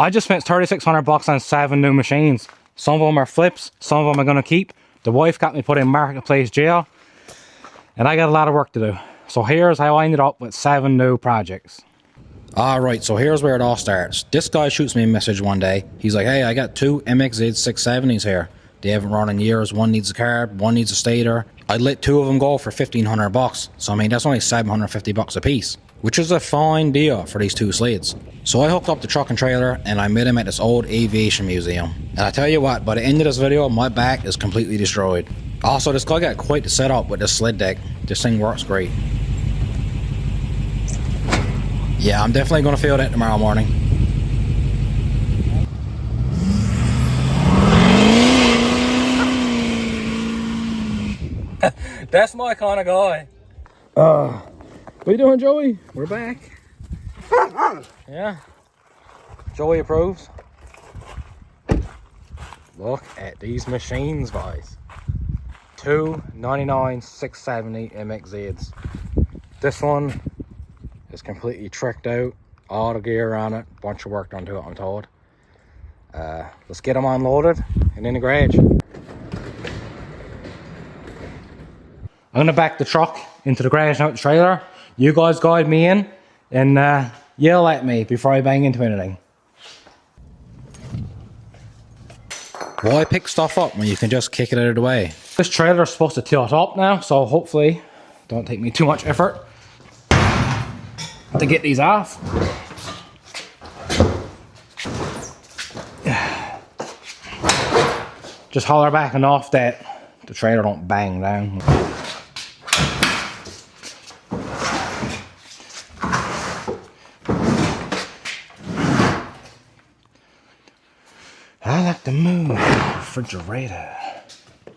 I just spent 3,600 bucks on 7 new machines. Some of them are flips, some of them I'm gonna keep. The wife got me put in marketplace jail, and I got a lot of work to do. So here's how I ended up with 7 new projects. Alright, so here's where it all starts. This guy shoots me a message one day. He's like, hey, I got 2 MXZ 670s here. They haven't run in years. One needs a carb, one needs a stator. I'd let 2 of them go for 1,500 bucks. So I mean, that's only 750 bucks a piece, which is a fine deal for these 2 sleds. So I hooked up the truck and trailer and I met him at this old aviation museum. And I tell you what, by the end of this video, my back is completely destroyed. Also, this guy got quite the setup with this sled deck. This thing works great. Yeah, I'm definitely gonna feel that tomorrow morning. That's my kind of guy. What you doing, Joey? We're back. Yeah. Joey approves. Look at these machines, guys. 2 99 670 MXZs. This one is completely tricked out. All the gear on it. Bunch of work done to it, I'm told. Let's get them unloaded and in the garage. I'm gonna back the truck into the garage and out the trailer. You guys guide me in and yell at me before I bang into anything. Why pick stuff up when you can just kick it out of the way? This trailer is supposed to tilt up now, so hopefully don't take me too much effort to get these off. Just holler back enough that the trailer don't bang down. I like to move refrigerator.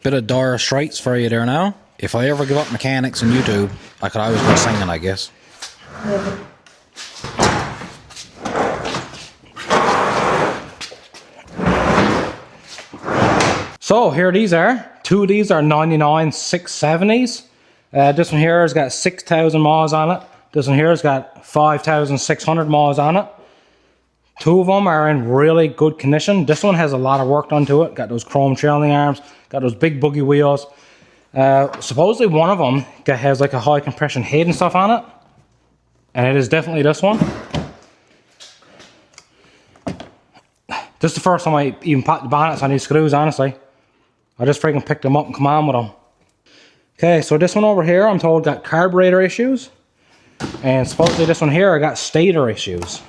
Bit of Dire Straits for you there now. If I ever give up mechanics and YouTube, I could always go singing, I guess. So here these are. 2 of these are 99 670s. This one here has got 6,000 miles on it. This one here has got 5,600 miles on it. 2 of them are in really good condition. This one has a lot of work done to it. Got those chrome trailing arms, got those big boogie wheels. Supposedly one of them has like a high compression head and stuff on it. And it is definitely this one. This is the first time I even popped the bonnets on these screws, honestly. I just freaking picked them up and come on with them. Okay, so this one over here, I'm told got carburetor issues. And supposedly this one here, I got stator issues.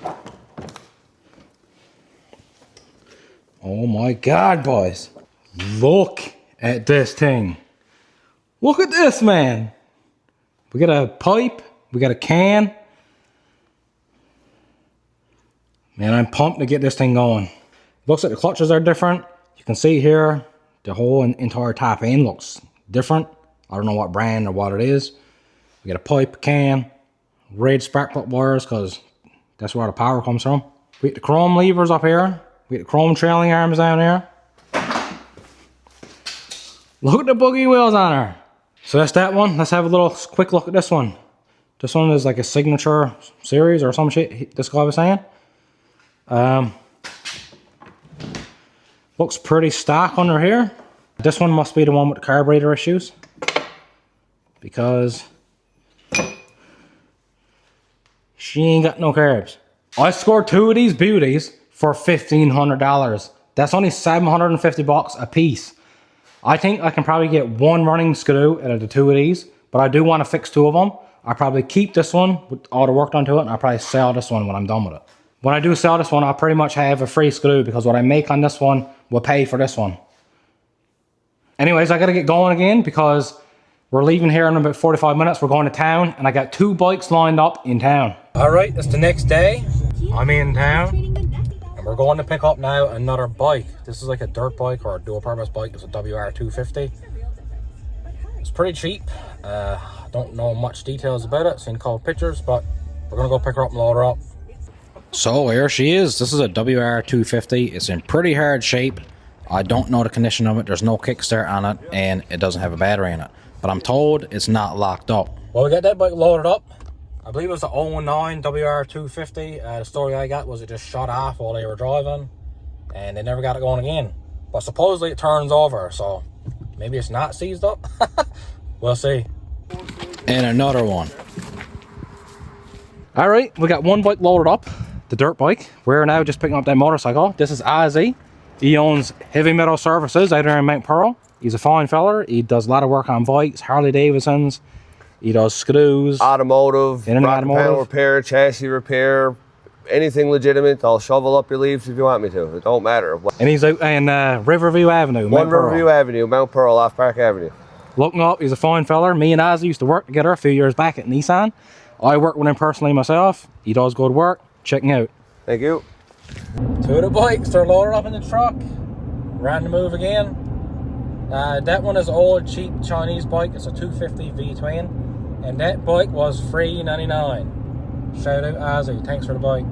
Oh my God, boys. Look at this thing. Look at this, man. We got a pipe, we got a can. Man, I'm pumped to get this thing going. Looks like the clutches are different. You can see here, the whole entire top end looks different. I don't know what brand or what it is. We got a pipe, a can, red spark plug wires, because that's where the power comes from. We got the chrome levers up here. We got the chrome trailing arms down there. Look at the boogie wheels on her. So that's that one. Let's have a little quick look at this one. This one is like a signature series or some shit this guy was saying. Looks pretty stock under here. This one must be the one with the carburetor issues, because she ain't got no carbs. I scored 2 of these beauties for $1,500. That's only 750 bucks a piece. I think I can probably get 1 running screw out of the 2 of these, but I do want to fix 2 of them. I'll probably keep this one with all the work done to it, and I'll probably sell this one when I'm done with it. When I do sell this one, I'll pretty much have a free screw, because what I make on this one will pay for this one. Anyways, I gotta get going again because we're leaving here in about 45 minutes. We're going to town, and I got 2 bikes lined up in town. All right, it's the next day. I'm in town, and we're going to pick up now another bike. This is like a dirt bike or a dual purpose bike. It's a WR250. It's pretty cheap. Don't know much details about it. Seen a couple pictures, but we're gonna go pick her up and load her up. So here she is. This is a WR250. It's in pretty hard shape. I don't know the condition of it. There's no kickstart on it, and it doesn't have a battery in it. But I'm told it's not locked up. Well, we got that bike loaded up. I believe it was the 09 WR250. The story I got was it just shut off while they were driving, and they never got it going again. But supposedly it turns over, so maybe it's not seized up. We'll see. And another one. All right, we got one bike loaded up, the dirt bike. We're now just picking up that motorcycle. This is Ozzy. He owns Heavy Metal Services out there in Mount Pearl. He's a fine feller. He does a lot of work on bikes, Harley Davidsons. He does screws, automotive, panel repair, chassis repair, anything legitimate. I'll shovel up your leaves if you want me to. It don't matter. And he's out in Riverview Avenue. Riverview Avenue, Mount Pearl, off Park Avenue. Look him up. He's a fine feller. Me and Ozzy used to work together a few years back at Nissan. I work with him personally myself. He does good work. Check him out. Thank you. Two of the bikes, they're loaded up in the truck. Ready to move again. That one is an old cheap Chinese bike. It's a 250 V-twin. And that bike was $3.99. Shout out Ozzy. Thanks for the bike.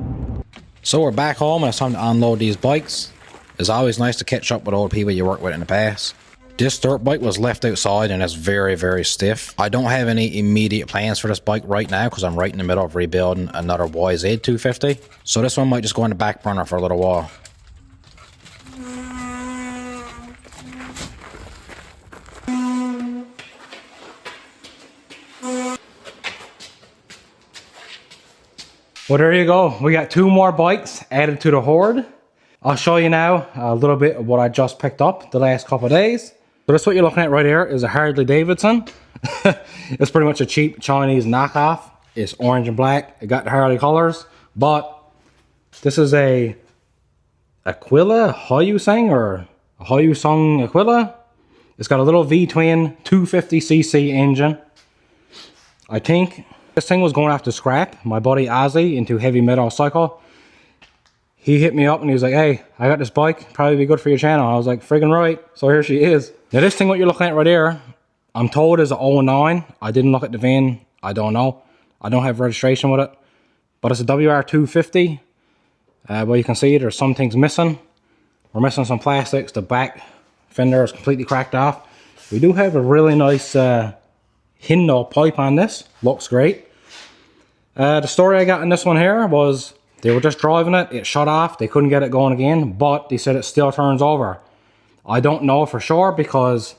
So we're back home and it's time to unload these bikes. It's always nice to catch up with old people you worked with in the past. This dirt bike was left outside and it's very, very stiff. I don't have any immediate plans for this bike right now because I'm right in the middle of rebuilding another YZ 250. So this one might just go in the back burner for a little while. Well, there you go. We got two more bikes added to the horde. I'll show you now a little bit of what I just picked up the last couple of days. So that's what you're looking at right here is a Harley Davidson. It's pretty much a cheap Chinese knockoff. It's orange and black. It got the Harley colors, but this is a Aquila Hyusung or a Hyusung Aquila. It's got a little V-twin 250cc engine. I think this thing was going after scrap. My buddy Ozzy into Heavy Metal Cycle. He hit me up and he was like, hey, I got this bike, probably be good for your channel. I was like, friggin' right. So here she is. Now this thing what you're looking at right here, I'm told is a 09. I didn't look at the VIN. I don't know. I don't have registration with it. But it's a WR250. Well, you can see there's some things missing. We're missing some plastics. The back fender is completely cracked off. We do have a really nice Hindle pipe on this. Looks great. The story I got in this one here was they were just driving it. It shut off. They couldn't get it going again, but they said it still turns over. I don't know for sure because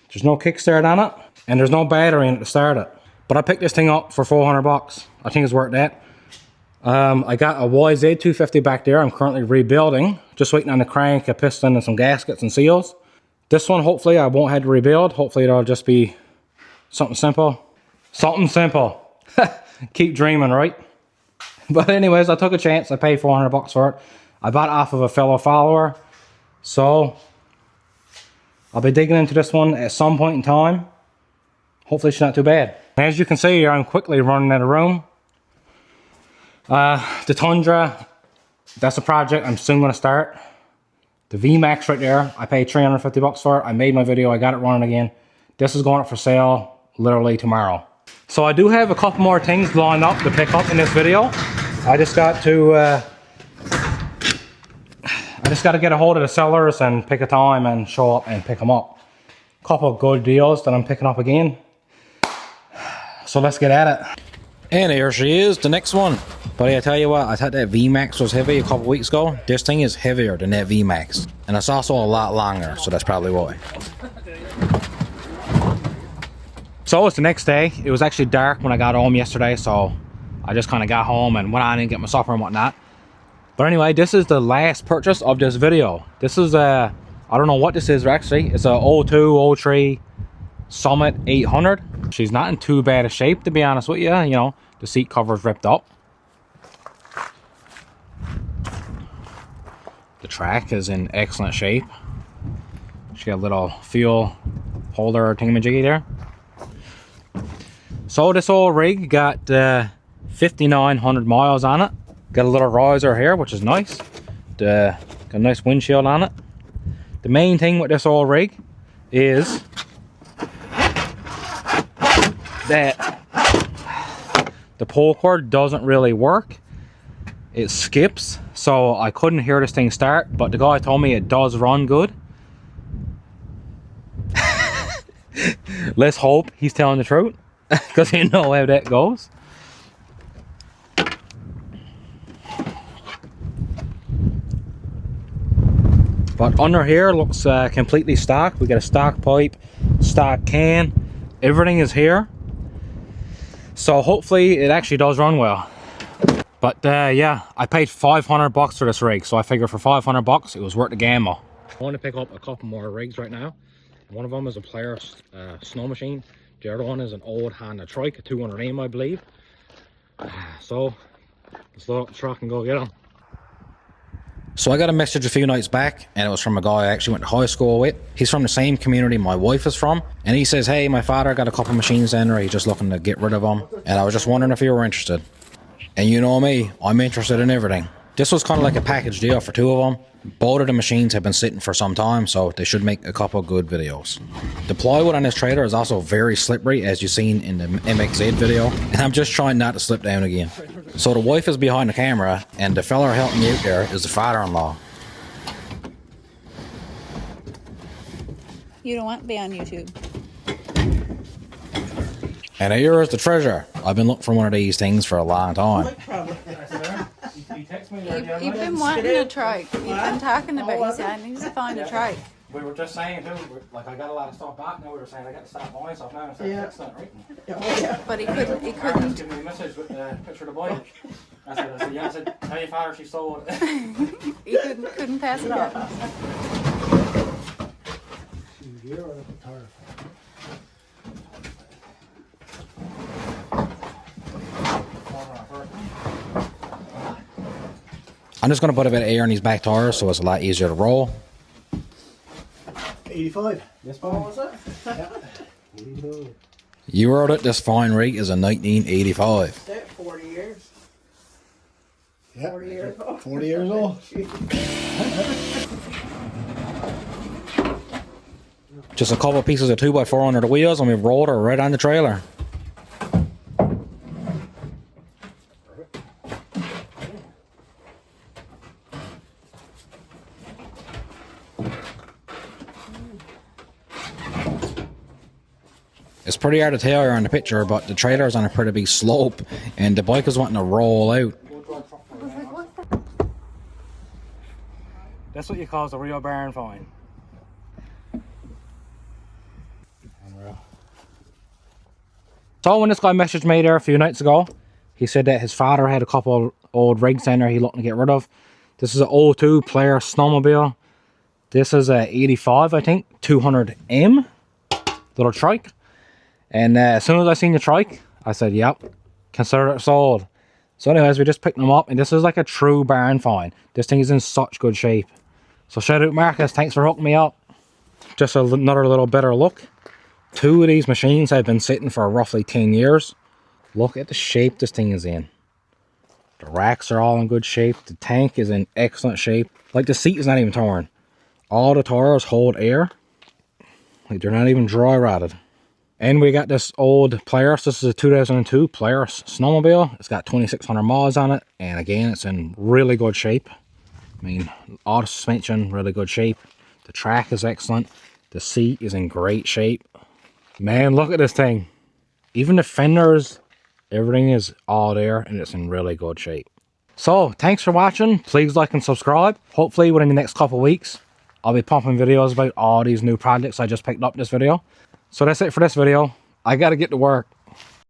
there's no kickstart on it and there's no battery in it to start it. But I picked this thing up for 400 bucks. I think it's worth that. I got a YZ 250 back there. I'm currently rebuilding. Just waiting on the crank, a piston, and some gaskets and seals. This one, hopefully, I won't have to rebuild. Hopefully, it'll just be something simple. Something simple. Keep dreaming, right? But anyways, I took a chance. I paid 400 bucks for it. I bought it off of a fellow follower. So, I'll be digging into this one at some point in time. Hopefully, it's not too bad. As you can see, I'm quickly running out of room. The Tundra, that's a project I'm soon going to start. The VMAX right there, I paid 350 bucks for it. I made my video, I got it running again. This is going up for sale literally tomorrow. So I do have a couple more things lined up to pick up in this video. I just got to get a hold of the sellers and pick a time and show up and pick them up. A couple of good deals that I'm picking up again. So let's get at it. And here she is, the next one. Buddy, I tell you what, I thought that VMAX was heavy a couple weeks ago. This thing is heavier than that VMAX. And it's also a lot longer, so that's probably why. So it's the next day. It was actually dark when I got home yesterday, so I just kind of got home and went on and get my supper and whatnot. But anyway, this is the last purchase of this video. This is I don't know what this is actually. It's a 02, 03 Summit 800. She's not in too bad a shape, to be honest with you. You know, the seat cover's ripped up. The track is in excellent shape. She got a little fuel holder thingamajiggy there. So this old rig got 5,900 miles on it. Got a little riser here, which is nice. Got a nice windshield on it. The main thing with this old rig is that the pull cord doesn't really work. It skips, so I couldn't hear this thing start, but the guy told me it does run good. Let's hope he's telling the truth, because you know how that goes. But under here looks completely stock. We got a stock pipe, stock can, everything is here. So hopefully it actually does run well. But yeah, I paid 500 bucks for this rig, so I figured for 500 bucks it was worth the gamble. I want to pick up a couple more rigs right now. One of them is a Polaris snow machine. The other one is an old Honda Trike, a 200M I believe. So let's load up the truck and go get them. So I got a message a few nights back, and it was from a guy I actually went to high school with. He's from the same community my wife is from, and he says, hey, my father got a couple machines down there, he's just looking to get rid of them, and I was just wondering if you were interested. And you know me, I'm interested in everything. This was kind of like a package deal for two of them. Both of the machines have been sitting for some time, so they should make a couple good videos. The plywood on this trailer is also very slippery, as you've seen in the MXZ video, and I'm just trying not to slip down again. So the wife is behind the camera, and the fella helping me out there is the father-in-law. You don't want to be on YouTube. And here is the treasure. I've been looking for one of these things for a long time. You've been wanting a trike. You've been talking about it. You said, I need to find a trike. We were just saying too, like I got a lot of stuff back now, we were saying I got to stop buying stuff now and start fixing it, right? But he couldn't. Give me a message with the picture of the bike. I said, yeah, I said, tell your father she sold it. He couldn't pass it up. I'm just going to put a bit of air in these back tires so it's a lot easier to roll. 85. Yes, what was that? Yeah. 85. You wrote it, this fine rig is a 1985. 40 years. Yeah. 40 years old. 40 years old. Just a couple of pieces of 2x4 under the wheels and we've rolled her right on the trailer. It's pretty hard to tell here on the picture, but the trailer's on a pretty big slope and the bike is wanting to roll out. That's what you call a real barn find. So when this guy messaged me there a few nights ago, he said that his father had a couple old rigs in there he looking to get rid of. This is an 02 Polaris snowmobile. This is a 85, I think, 200M, little trike. And as soon as I seen the trike, I said, yep, consider it sold. So anyways, we just picked them up, and this is like a true barn find. This thing is in such good shape. So shout out Marcus, thanks for hooking me up. Just another little better look. Two of these machines have been sitting for roughly 10 years. Look at the shape this thing is in. The racks are all in good shape. The tank is in excellent shape. Like the seat is not even torn. All the tires hold air. Like they're not even dry rotted. And we got this old Polaris. This is a 2002 Polaris snowmobile. It's got 2600 miles on it. And again, it's in really good shape. I mean, all the suspension, really good shape. The track is excellent. The seat is in great shape. Man, look at this thing. Even the fenders, everything is all there and it's in really good shape. So, thanks for watching. Please like and subscribe. Hopefully within the next couple of weeks, I'll be pumping videos about all these new projects I just picked up in this video. So that's it for this video. I gotta get to work.